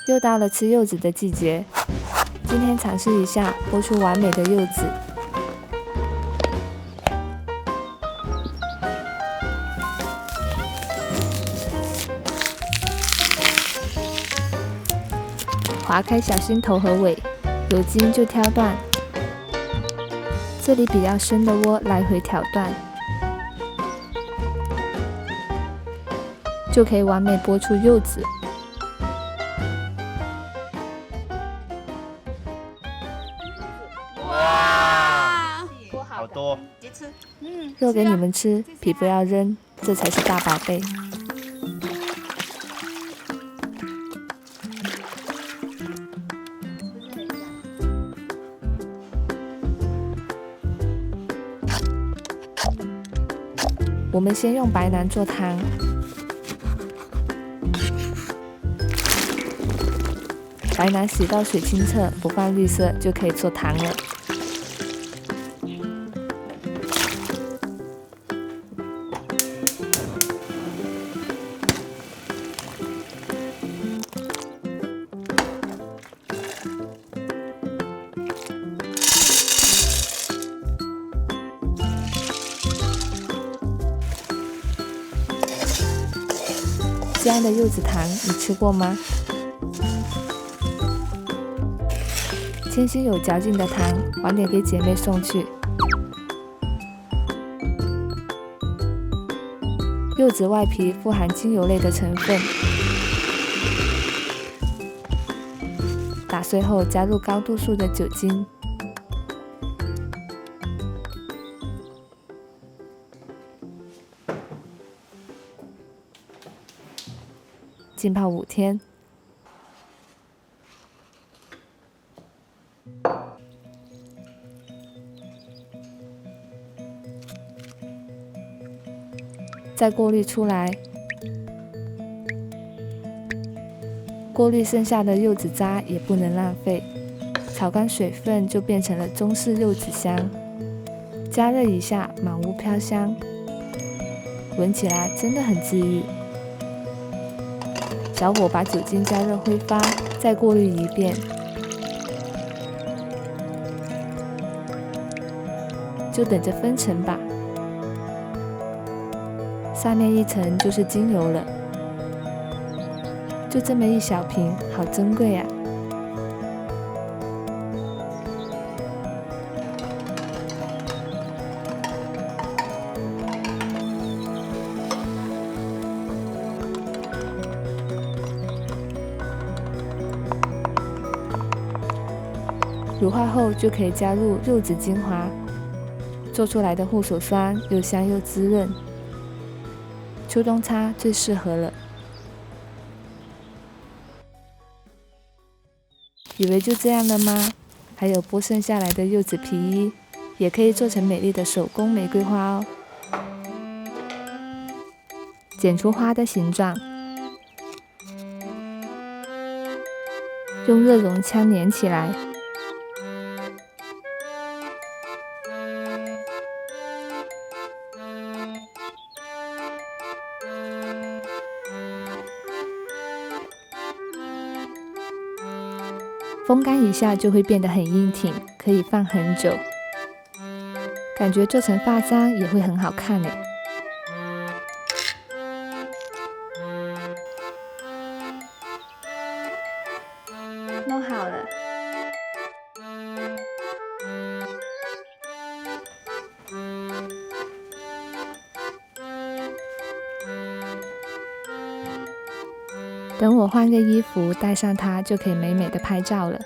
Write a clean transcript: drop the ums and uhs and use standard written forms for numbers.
又到了吃柚子的季节，今天尝试一下剥出完美的柚子。划开小心头和尾，有筋就挑断。这里比较深的窝来回挑断，就可以完美剥出柚子。哇，好多！直接吃，肉给你们吃，皮不要扔，这才是大宝贝。我们先用白囊做汤，白囊洗到水清澈，不放绿色就可以做汤了。这样的柚子糖你吃过吗？清新有嚼劲的糖，晚点给姐妹送去。柚子外皮富含精油类的成分，打碎后加入高度数的酒精，浸泡5天。再过滤出来，过滤剩下的柚子渣也不能浪费，炒干水分就变成了中式柚子香。加热一下，满屋飘香，闻起来真的很治愈。小火把酒精加热挥发，再过滤一遍，就等着分层吧。上面一层就是精油了，就这么一小瓶，好珍贵啊！乳化后就可以加入柚子精华，做出来的护手霜又香又滋润，秋冬擦最适合了。以为就这样了吗？还有剥剩下来的柚子皮衣，也可以做成美丽的手工玫瑰花哦。剪出花的形状，用热熔枪粘起来。风干一下就会变得很硬挺，可以放很久。感觉做成发簪也会很好看耶。弄好了。等我换个衣服，戴上它就可以美美的拍照了。